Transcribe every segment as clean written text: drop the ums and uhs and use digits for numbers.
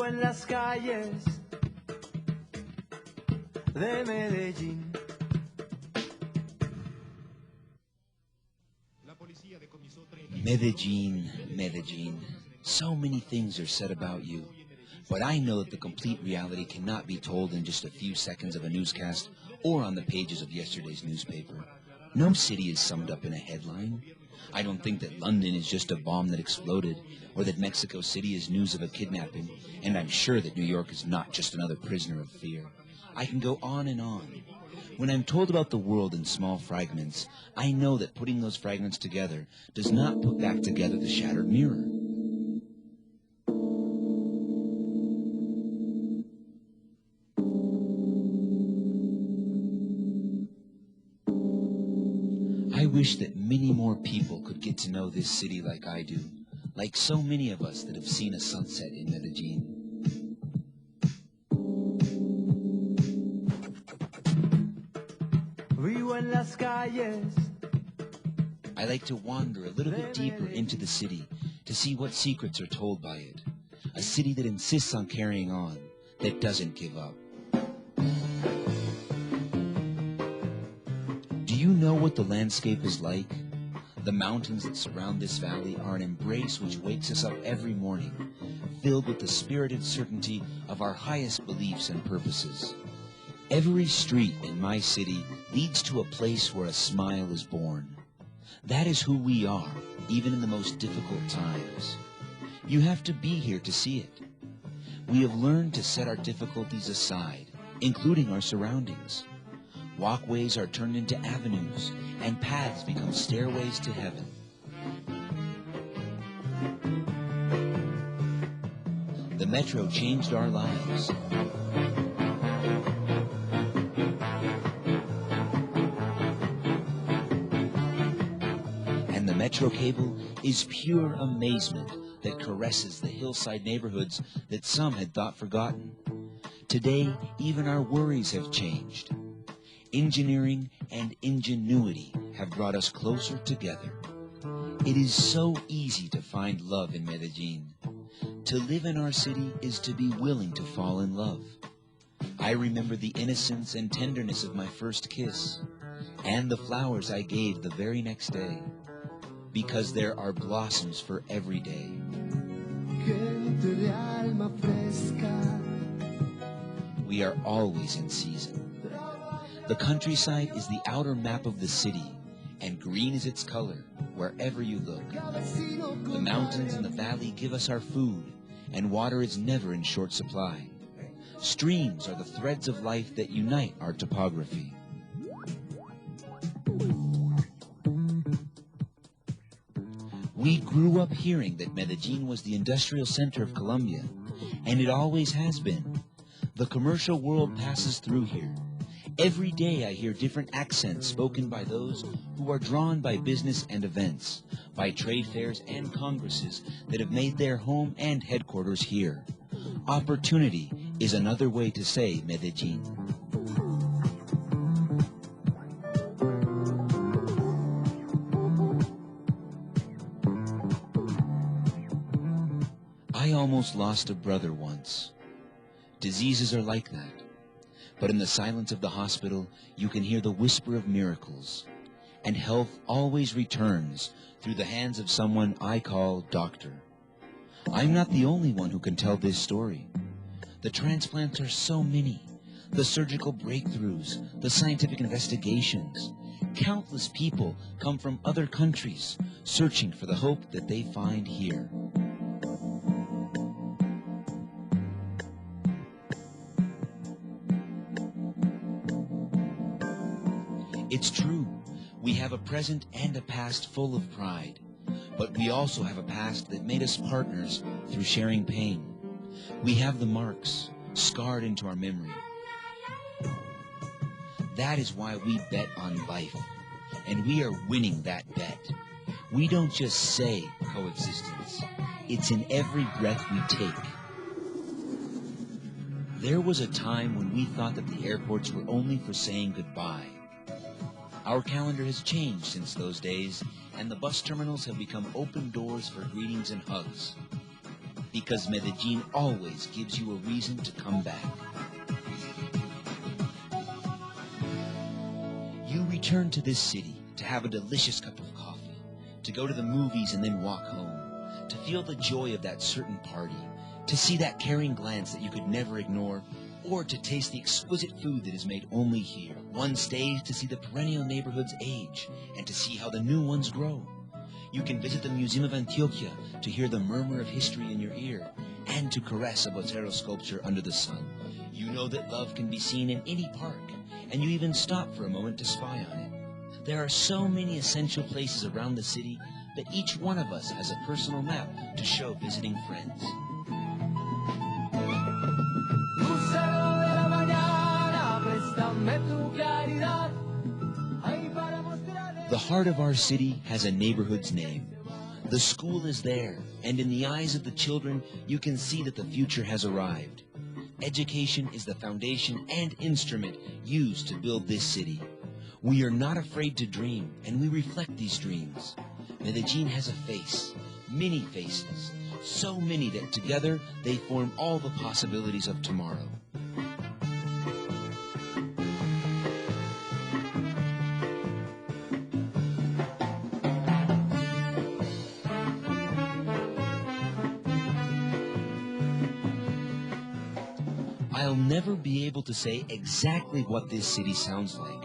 en las calles de Medellín. Medellin, Medellin. So many things are said about you. But I know that the complete reality cannot be told in just a few seconds of a newscast or on the pages of yesterday's newspaper. No city is summed up in a headline. I don't think that London is just a bomb that exploded, or that Mexico City is news of a kidnapping, and I'm sure that New York is not just another prisoner of fear. I can go on and on. When I'm told about the world in small fragments, I know that putting those fragments together does not put back together the shattered mirror. I wish that many more people could get to know this city like I do, like so many of us that have seen a sunset in Medellin. I like to wander a little bit deeper into the city to see what secrets are told by it. A city that insists on carrying on, that doesn't give up. Do you know what the landscape is like? The mountains that surround this valley are an embrace which wakes us up every morning, filled with the spirited certainty of our highest beliefs and purposes. Every street in my city leads to a place where a smile is born. That is who we are, even in the most difficult times. You have to be here to see it. We have learned to set our difficulties aside, including our surroundings. Walkways are turned into avenues, and paths become stairways to heaven. The metro changed our lives. And the metro cable is pure amazement that caresses the hillside neighborhoods that some had thought forgotten. Today, even our worries have changed. Engineering and ingenuity have brought us closer together. It is so easy to find love in Medellin. To live in our city is to be willing to fall in love. I remember the innocence and tenderness of my first kiss, and the flowers I gave the very next day, because there are blossoms for every day. We are always in season. The countryside is the outer map of the city, and green is its color wherever you look. The mountains and the valley give us our food, and water is never in short supply. Streams are the threads of life that unite our topography. We grew up hearing that Medellin was the industrial center of Colombia, and it always has been. The commercial world passes through here. Every day I hear different accents spoken by those who are drawn by business and events, by trade fairs and congresses that have made their home and headquarters here. Opportunity is another way to say Medellin. I almost lost a brother once. Diseases are like that. But in the silence of the hospital, you can hear the whisper of miracles. And health always returns through the hands of someone I call doctor. I'm not the only one who can tell this story. The transplants are so many. The surgical breakthroughs, the scientific investigations. Countless people come from other countries, searching for the hope that they find here. It's true, we have a present and a past full of pride, but we also have a past that made us partners through sharing pain. We have the marks, scarred into our memory. That is why we bet on life, and we are winning that bet. We don't just say coexistence, it's in every breath we take. There was a time when we thought that the airports were only for saying goodbye. Our calendar has changed since those days, and the bus terminals have become open doors for greetings and hugs. because Medellin always gives you a reason to come back. You return to this city to have a delicious cup of coffee, to go to the movies and then walk home, to feel the joy of that certain party, to see that caring glance that you could never ignore, or to taste the exquisite food that is made only here. One stays to see the perennial neighborhoods age and to see how the new ones grow. You can visit the Museum of Antioquia to hear the murmur of history in your ear and to caress a Botero sculpture under the sun. You know that love can be seen in any park, and you even stop for a moment to spy on it. There are so many essential places around the city that each one of us has a personal map to show visiting friends. The heart of our city has a neighborhood's name. The school is there, and in the eyes of the children, you can see that the future has arrived. Education is the foundation and instrument used to build this city. We are not afraid to dream, and we reflect these dreams. Medellin has a face, many faces, so many that together they form all the possibilities of tomorrow. I'll never be able to say exactly what this city sounds like.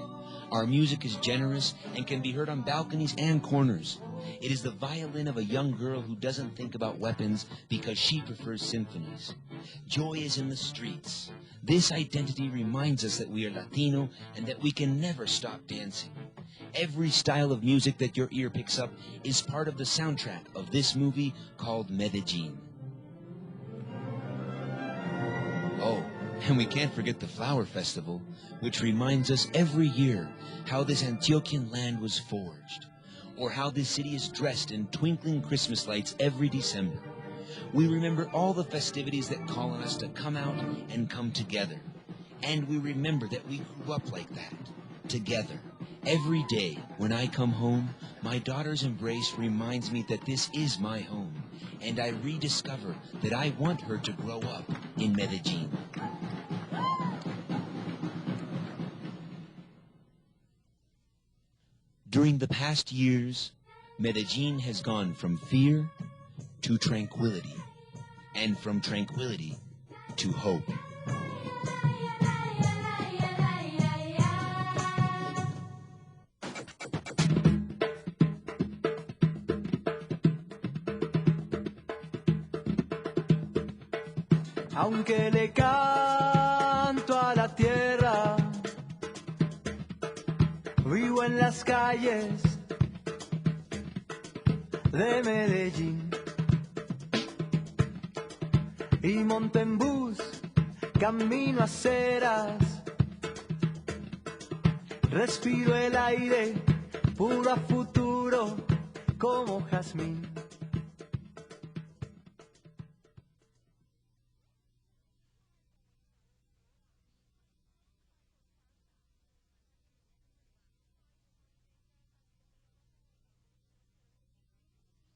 Our music is generous and can be heard on balconies and corners. It is the violin of a young girl who doesn't think about weapons because she prefers symphonies. Joy is in the streets. This identity reminds us that we are Latino and that we can never stop dancing. Every style of music that your ear picks up is part of the soundtrack of this movie called Medellin. Oh, and we can't forget the Flower Festival, which reminds us every year how this Antiochian land was forged, or how this city is dressed in twinkling Christmas lights every December. We remember all the festivities that call on us to come out and come together. And we remember that we grew up like that, together. Every day when I come home, my daughter's embrace reminds me that this is my home, and I rediscover that I want her to grow up in Medellin. During the past years, Medellin has gone from fear to tranquility, and from tranquility to hope. Aunque le canto a la tierra, vivo en las calles de Medellín y monto en bus, camino aceras, respiro el aire puro a futuro como jazmín.